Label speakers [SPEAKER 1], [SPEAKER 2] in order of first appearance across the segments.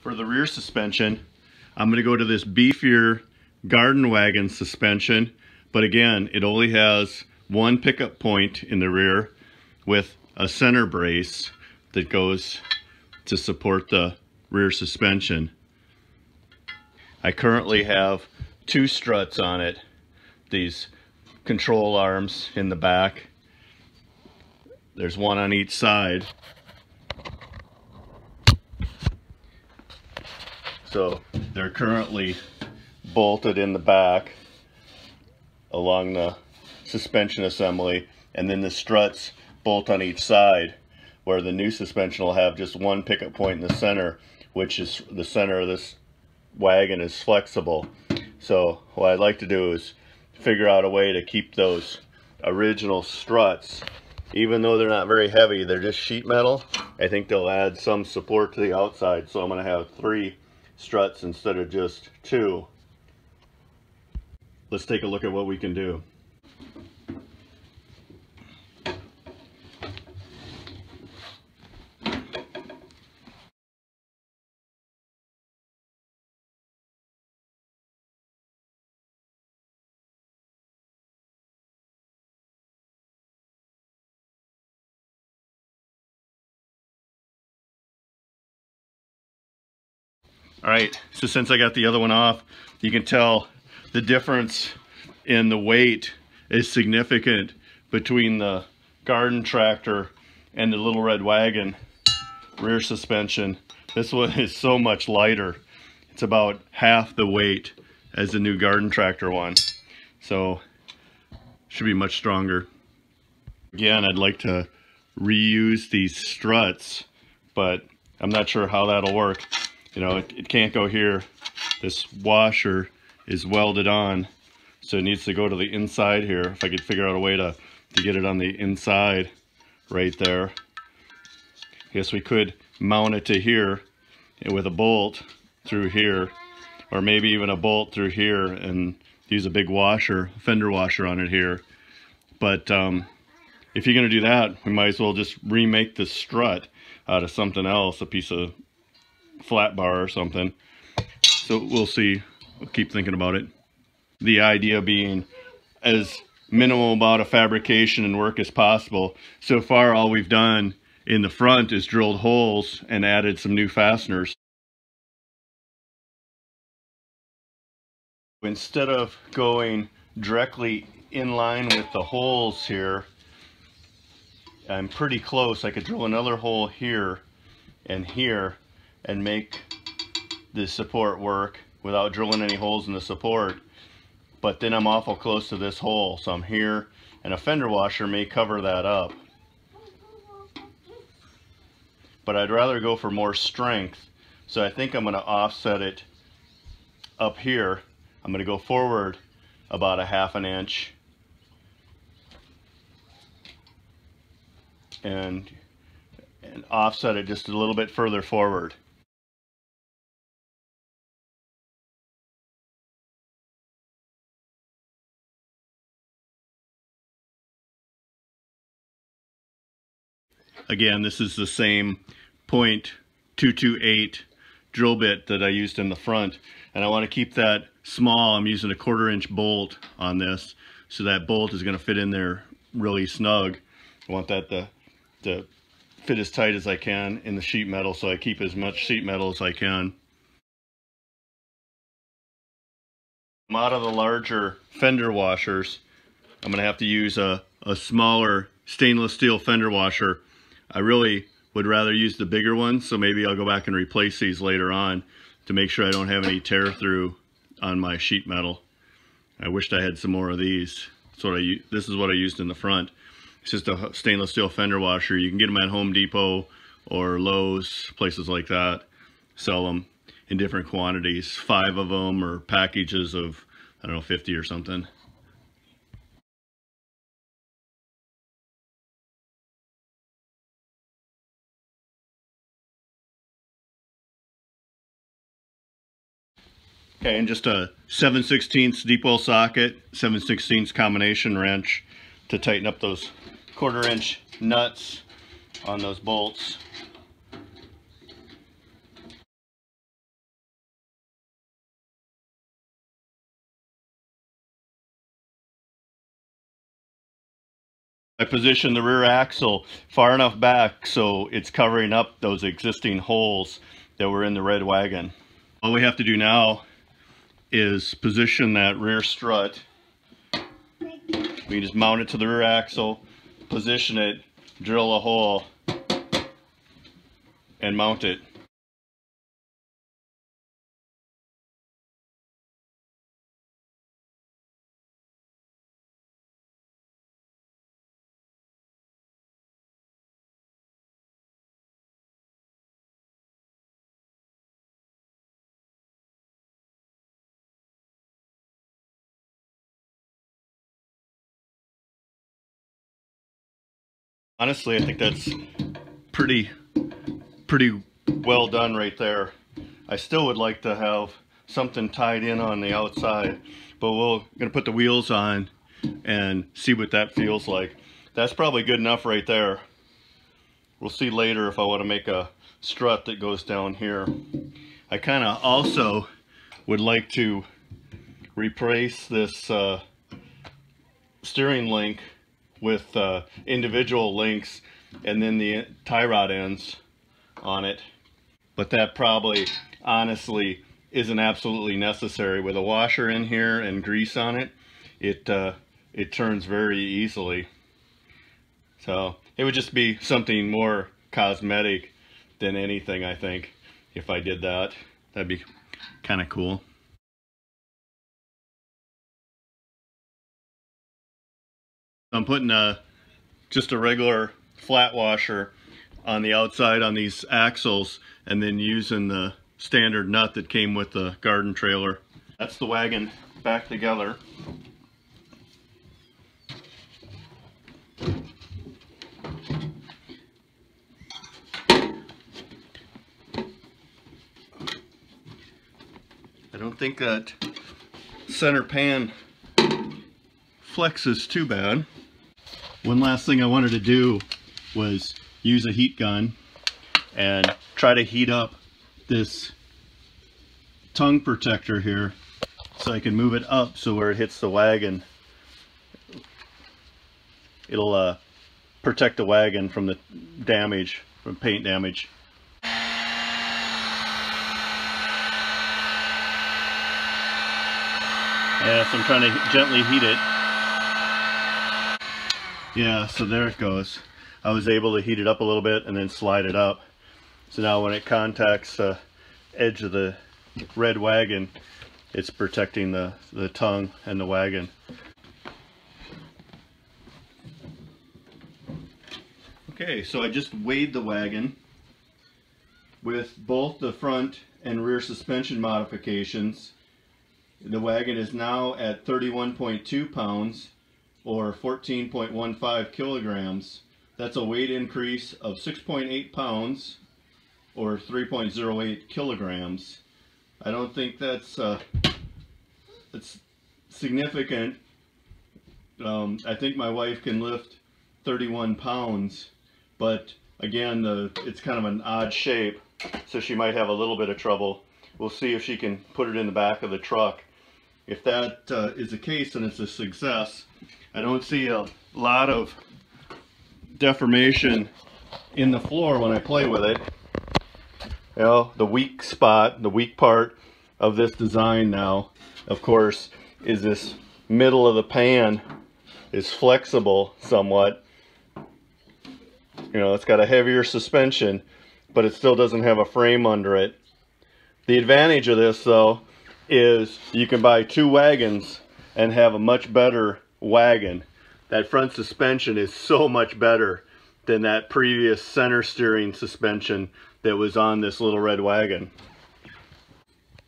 [SPEAKER 1] For the rear suspension, I'm going to go to this beefier garden wagon suspension, but again, it only has one pickup point in the rear with a center brace that goes to support the rear suspension. I currently have two struts on it, these control arms in the back. There's one on each side. So they're currently bolted in the back along the suspension assembly, and then the struts bolt on each side, where the new suspension will have just one pickup point in the center, which is the center of this wagon is flexible. So what I'd like to do is figure out a way to keep those original struts, even though they're not very heavy, they're just sheet metal. I think they'll add some support to the outside, so I'm going to have 3 struts instead of just 2. Let's take a look at what we can do. Alright, so since I got the other one off, you can tell the difference in the weight is significant between the garden tractor and the little red wagon rear suspension. This one is so much lighter. It's about half the weight as the new garden tractor one. So, should be much stronger. Again, I'd like to reuse these struts, but I'm not sure how that'll work. You know, it can't go here. This washer is welded on, so it needs to go to the inside here. If I could figure out a way to get it on the inside right there. I guess we could mount it to here with a bolt through here, or maybe even a bolt through here and use a big washer, fender washer on it here. But if you're going to do that, we might as well just remake the strut out of something else, a piece of flat bar or something. So we'll see. We'll keep thinking about it. The idea being as minimal amount of fabrication and work as possible. So far, all we've done in the front is drilled holes and added some new fasteners. Instead of going directly in line with the holes here, I'm pretty close. I could drill another hole here and make the support work without drilling any holes in the support. But then I'm awful close to this hole, so I'm here, and a fender washer may cover that up. But I'd rather go for more strength, so I think I'm going to offset it up here. I'm going to go forward about a ½ an inch and offset it just a little bit further forward. Again, this is the same .228 drill bit that I used in the front, and I want to keep that small. I'm using a 1/4 inch bolt on this, so that bolt is going to fit in there really snug. I want that to fit as tight as I can in the sheet metal, so I keep as much sheet metal as I can. Out of the larger fender washers, I'm going to have to use a smaller stainless steel fender washer. I really would rather use the bigger one, so maybe I'll go back and replace these later on to make sure I don't have any tear through on my sheet metal. I wished I had some more of these. This is what I used in the front. It's just a stainless steel fender washer. You can get them at Home Depot or Lowe's, places like that. Sell them in different quantities, 5 of them, or packages of, I don't know, 50 or something. Okay, and just a 7/16 deep well socket, 7/16 combination wrench to tighten up those 1/4 inch nuts on those bolts. I positioned the rear axle far enough back so it's covering up those existing holes that were in the red wagon. All we have to do now is position that rear strut. We just mount it to the rear axle, position it, drill a hole, and mount it. Honestly, I think that's pretty well done right there. I still would like to have something tied in on the outside, but we're gonna put the wheels on and see what that feels like. That's probably good enough right there. We'll see later if I want to make a strut that goes down here. I kind of also would like to replace this steering link with individual links and then the tie rod ends on it, but that probably honestly isn't absolutely necessary. With a washer in here and grease on it, it turns very easily. So it would just be something more cosmetic than anything, I think. If I did that, that'd be kind of cool. I'm putting just a regular flat washer on the outside on these axles and then using the standard nut that came with the garden trailer. That's the wagon back together. I don't think that center pan flexes too bad. One last thing I wanted to do was use a heat gun and try to heat up this tongue protector here so I can move it up so where it hits the wagon, it'll protect the wagon from the damage, from paint damage. Yeah, so I'm trying to gently heat it. Yeah, so there it goes. I was able to heat it up a little bit and then slide it up. So now when it contacts the edge of the red wagon, it's protecting the tongue and the wagon. Okay, so I just weighed the wagon with both the front and rear suspension modifications. The wagon is now at 31.2 pounds or 14.15 kilograms. That's a weight increase of 6.8 pounds or 3.08 kilograms. I don't think that's significant. I think my wife can lift 31 pounds, but again, it's kind of an odd shape, so she might have a little bit of trouble. We'll see if she can put it in the back of the truck. If that is the case, then it's a success. I don't see a lot of deformation in the floor when I play with it. You know, the weak spot, the weak part of this design now, of course, is this middle of the pan is flexible somewhat. You know, it's got a heavier suspension, but it still doesn't have a frame under it. The advantage of this, though, is you can buy two wagons and have a much better wagon. That front suspension is so much better than that previous center steering suspension that was on this little red wagon.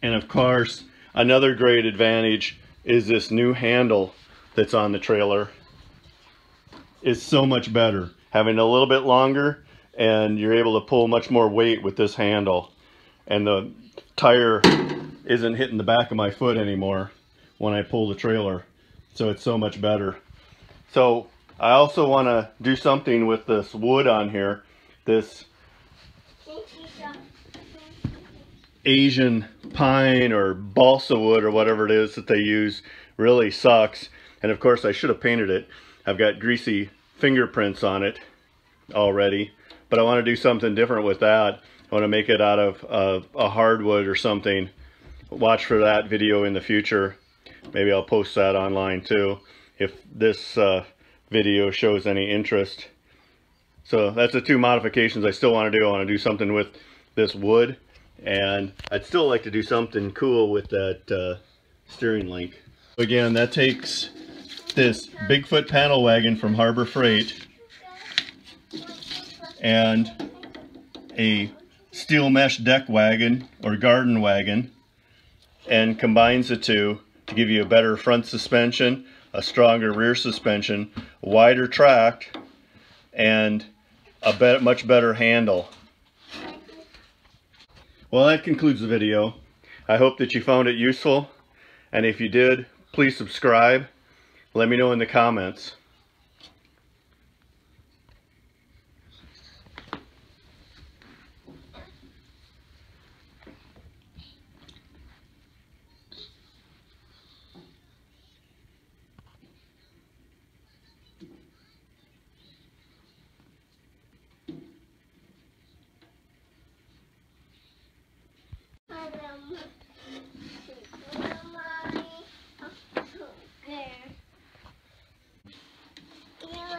[SPEAKER 1] And of course, another great advantage is this new handle that's on the trailer. It's so much better. Having a little bit longer, and you're able to pull much more weight with this handle. And the tire isn't hitting the back of my foot anymore when I pull the trailer. So it's so much better. So I also want to do something with this wood on here. This Asian pine or balsa wood or whatever it is that they use really sucks. And of course I should have painted it. I've got greasy fingerprints on it already, but I want to do something different with that. I want to make it out of a hardwood or something. Watch for that video in the future. Maybe I'll post that online too if this video shows any interest. So that's the two modifications I still want to do. I want to do something with this wood, and I'd still like to do something cool with that steering link. Again, that takes this Bigfoot Panel Wagon from Harbor Freight and a steel mesh deck wagon or garden wagon and combines the two to give you a better front suspension, a stronger rear suspension, a wider track, and a much better handle. Well, that concludes the video. I hope that you found it useful, and if you did, please subscribe. Let me know in the comments.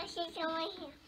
[SPEAKER 2] She's over here.